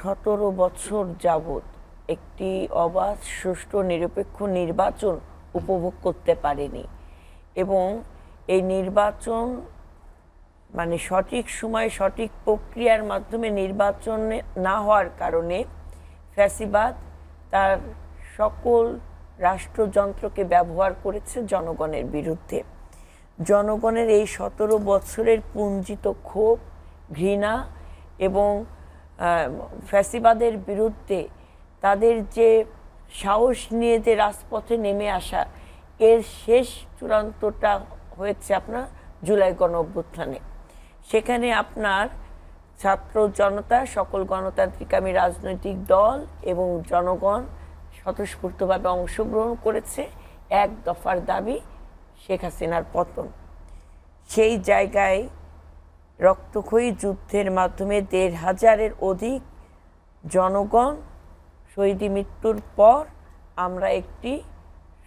17 বছর যাবৎ একটি অবাধ সুষ্ঠু নিরপেক্ষ নির্বাচন উপভোগ করতে পারেনি এবং এই নির্বাচন মানে সঠিক সময়ে সঠিক প্রক্রিয়ার মাধ্যমে নির্বাচন না হওয়ার কারণে ফ্যাসিবাদ তার সকল রাষ্ট্রযন্ত্রকে ব্যবহার করেছে জনগণের বিরুদ্ধে। জনগণের এই 17 বছরের পুঞ্জিত ক্ষোভ, ঘৃণা এবং ফ্যাসিবাদের বিরুদ্ধে তাদের যে সাহস নিয়ে যে রাজপথে নেমে আসা, এর শেষ চূড়ান্তটা হয়েছে আপনার জুলাই গণঅভ্যুত্থানে। সেখানে আপনার ছাত্র জনতা, সকল গণতান্ত্রিকামী রাজনৈতিক দল এবং জনগণ স্বতঃস্ফূর্তভাবে অংশগ্রহণ করেছে। এক দফার দাবি শেখ হাসিনার পতন। সেই জায়গায় রক্তক্ষয়ী যুদ্ধের মাধ্যমে ১৫০০-এর অধিক জনগণ শহীদি মৃত্যুর পর আমরা একটি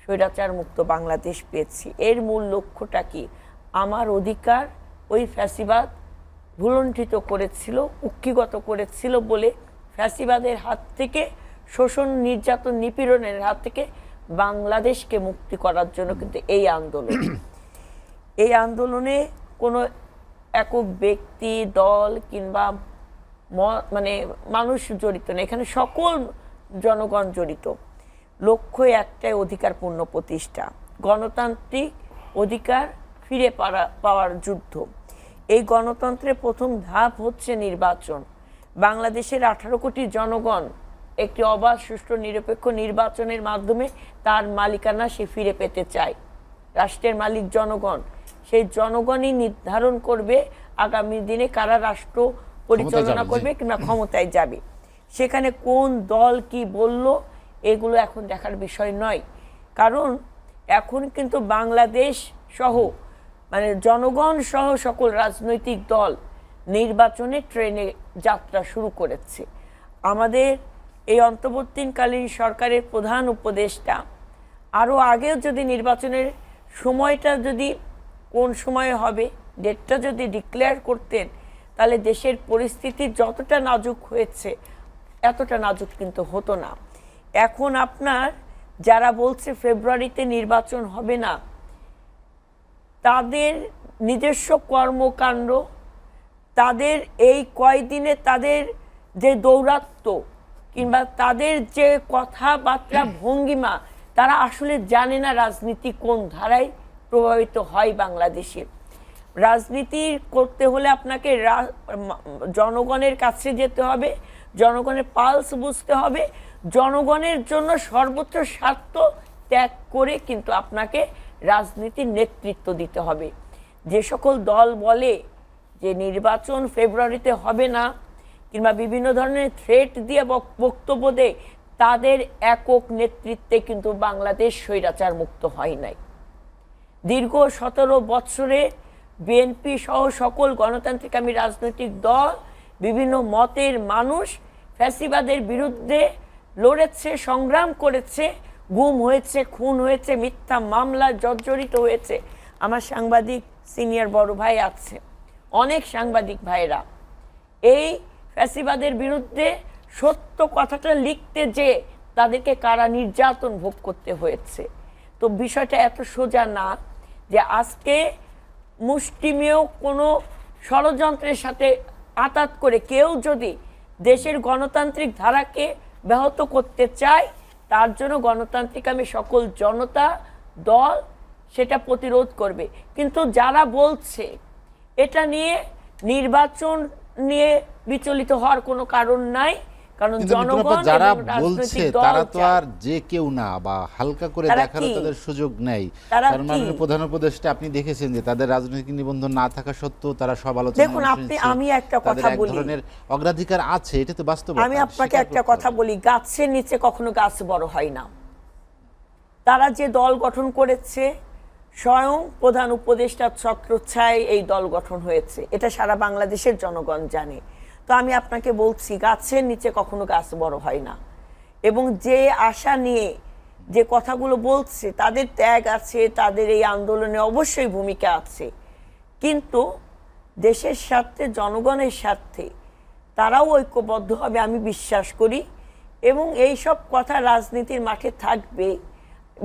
স্বৈরাচার মুক্ত বাংলাদেশ পেয়েছি। এর মূল লক্ষ্যটা কি? আমার অধিকার ওই ফ্যাসিবাদ ভুলণ্ঠিত করেছিল, কুক্ষিগত করেছিল বলে ফ্যাসিবাদের হাত থেকে, শোষণ, নির্যাতন, নিপীড়নের হাত থেকে বাংলাদেশকে মুক্তি করার জন্য কিন্তু এই আন্দোলন। এই আন্দোলনে কোনো একক ব্যক্তি, দল কিংবা মানে মানুষ জড়িত না, এখানে সকল জনগণ জড়িত। লক্ষ্য একটাই, অধিকার পূর্ণ প্রতিষ্ঠা, গণতান্ত্রিক অধিকার ফিরে পাওয়ার যুদ্ধ। এই গণতন্ত্রের প্রথম ধাপ হচ্ছে নির্বাচন। বাংলাদেশের 18 কোটি জনগণ একটি অবাধ, সুষ্ঠু, নিরপেক্ষ নির্বাচনের মাধ্যমে তার মালিকানা সে ফিরে পেতে চায়। রাষ্ট্রের মালিক জনগণ, সেই জনগণই নির্ধারণ করবে আগামী দিনে কারা রাষ্ট্র পরিচালনা করবে কিংবা ক্ষমতায় যাবে। সেখানে কোন দল কি বলল এগুলো এখন দেখার বিষয় নয়, কারণ এখন কিন্তু বাংলাদেশ সহ মানে জনগণ সহ সকল রাজনৈতিক দল নির্বাচনে ট্রেনে যাত্রা শুরু করেছে। আমাদের এই অন্তর্বর্তীকালীন সরকারের প্রধান উপদেষ্টা আরও আগেও যদি নির্বাচনের সময়টা যদি কোন সময়ে হবে ডেটটা যদি ডিক্লেয়ার করতেন, তাহলে দেশের পরিস্থিতি যতটা নাজুক হয়েছে এতটা নাজুক কিন্তু হতো না। এখন আপনার যারা বলছে ফেব্রুয়ারিতে নির্বাচন হবে না, তাদের নিজস্ব কর্মকাণ্ড, তাদের এই কয়দিনে তাদের যে দৌরাত্ম্য কিংবা তাদের যে কথাবার্তা, ভঙ্গিমা, তারা আসলে জানে না রাজনীতি কোন ধারায় প্রভাবিত হয় বাংলাদেশে। রাজনীতি করতে হলে আপনাকে জনগণের কাছে যেতে হবে, জনগণের পালস বুঝতে হবে, জনগণের জন্য সর্বোচ্চ স্বার্থ ত্যাগ করে কিন্তু আপনাকে রাজনীতির নেতৃত্ব দিতে হবে। যে সকল দল বলে যে নির্বাচন ফেব্রুয়ারিতে হবে না কিংবা বিভিন্ন ধরনের থ্রেট দিয়ে বক্তব্য দেয়, তাদের একক নেতৃত্বে কিন্তু বাংলাদেশ স্বৈরাচার মুক্ত হয় নাই। দীর্ঘ 17 বছরে বিএনপি সহ সকল গণতান্ত্রিকামী রাজনৈতিক দল, বিভিন্ন মতের মানুষ ফ্যাসিবাদের বিরুদ্ধে লড়েছে, সংগ্রাম করেছে, গুম হয়েছে, খুন হয়েছে, মিথ্যা মামলা জর্জরিত হয়েছে। আমার সাংবাদিক সিনিয়র বড় ভাই আছে, অনেক সাংবাদিক ভাইরা এই ফ্যাসিবাদের বিরুদ্ধে সত্য কথাটা লিখতে যে তাদেরকে কারা নির্যাতন ভোগ করতে হয়েছে। তো বিষয়টা এত সোজা না যে আজকে মুষ্টিমেয় কোনো ষড়যন্ত্রের সাথে আঘাত করে কেউ যদি দেশের গণতান্ত্রিক ধারাকে ব্যাহত করতে চায়, তার জন্য গণতান্ত্রিকামী সকল জনতা দল সেটা প্রতিরোধ করবে। কিন্তু যারা বলছে এটা নিয়ে নির্বাচন নিয়ে বিচলিত হওয়ার কোনো কারণ নাই, কারণ জনগণ যারা বলছে তারা তো আর যে কেউ না, বা হালকা করে দেখার তাদের সুযোগ নেই। কারণ মাননীয় প্রধান উপদেষ্টা আপনি দেখেছেন যে তাদের রাজনৈতিক নিবন্ধন না থাকা সত্ত্বেও তারা সব আলোচনা। দেখুন, আমি একটা কথা বলি, ধরনের অগ্রাধিকার আছে, এটা তো বাস্তবতা। আমি আপনাকে একটা কথা বলি, গাছের নিচে কখনো গাছ বড় হয় না। তারা যে দল গঠন করেছে, স্বয়ং প্রধান উপদেষ্টার ছত্রছায়ায় এই দল গঠন হয়েছে, এটা সারা বাংলাদেশের জনগণ জানে। তো আমি আপনাকে বলছি, গাছের নিচে কখনো গাছ বড় হয় না। এবং যে আশা নিয়ে যে কথাগুলো বলছে, তাদের ত্যাগ আছে, তাদের এই আন্দোলনে অবশ্যই ভূমিকা আছে, কিন্তু দেশের স্বার্থে, জনগণের স্বার্থে তারাও ঐক্যবদ্ধ হবে আমি বিশ্বাস করি, এবং এই সব কথা রাজনীতির মাঠে থাকবে,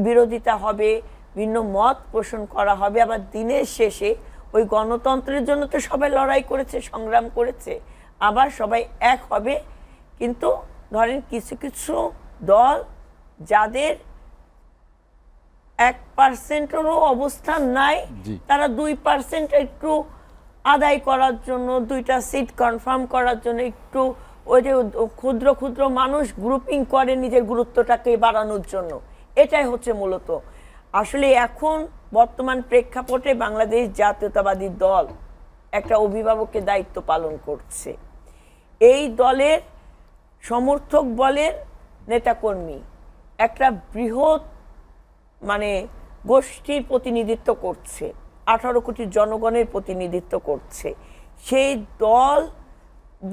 বিরোধিতা হবে, ভিন্ন মত পোষণ করা হবে, আবার দিনের শেষে ওই গণতন্ত্রের জন্য তো সবাই লড়াই করেছে, সংগ্রাম করেছে, আবার সবাই এক হবে। কিন্তু ধরেন কিছু কিছু দল যাদের 1%-এরও অবস্থান নাই, তারা 2% একটু আদায় করার জন্য, 2টা সিট কনফার্ম করার জন্য একটু ওই যে ক্ষুদ্র ক্ষুদ্র মানুষ গ্রুপিং করে নিজের গুরুত্বটাকে বাড়ানোর জন্য, এটাই হচ্ছে মূলত। আসলে এখন বর্তমান প্রেক্ষাপটে বাংলাদেশ জাতীয়তাবাদী দল একটা অভিভাবকের দায়িত্ব পালন করছে। এই দলের সমর্থক বলেন নেতাকর্মী একটা বৃহৎ গোষ্ঠীর প্রতিনিধিত্ব করছে, 18 কোটি জনগণের প্রতিনিধিত্ব করছে। সেই দল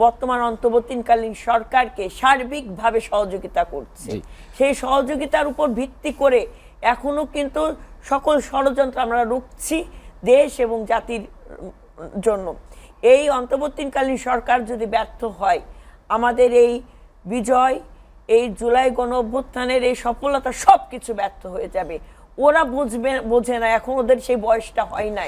বর্তমান অন্তর্বর্তীকালীন সরকারকে সার্বিকভাবে সহযোগিতা করছে। সেই সহযোগিতার উপর ভিত্তি করে এখনো কিন্তু সকল ষড়যন্ত্র আমরা রুখছি দেশ এবং জাতির জন্য। এই অন্তর্বর্তীকালীন সরকার যদি ব্যর্থ হয়, আমাদের এই বিজয়, এই জুলাই গণ অভ্যুত্থানের এই সফলতা সব কিছু ব্যর্থ হয়ে যাবে। ওরা বোঝে না, এখন ওদের সেই বয়সটা হয় নাই।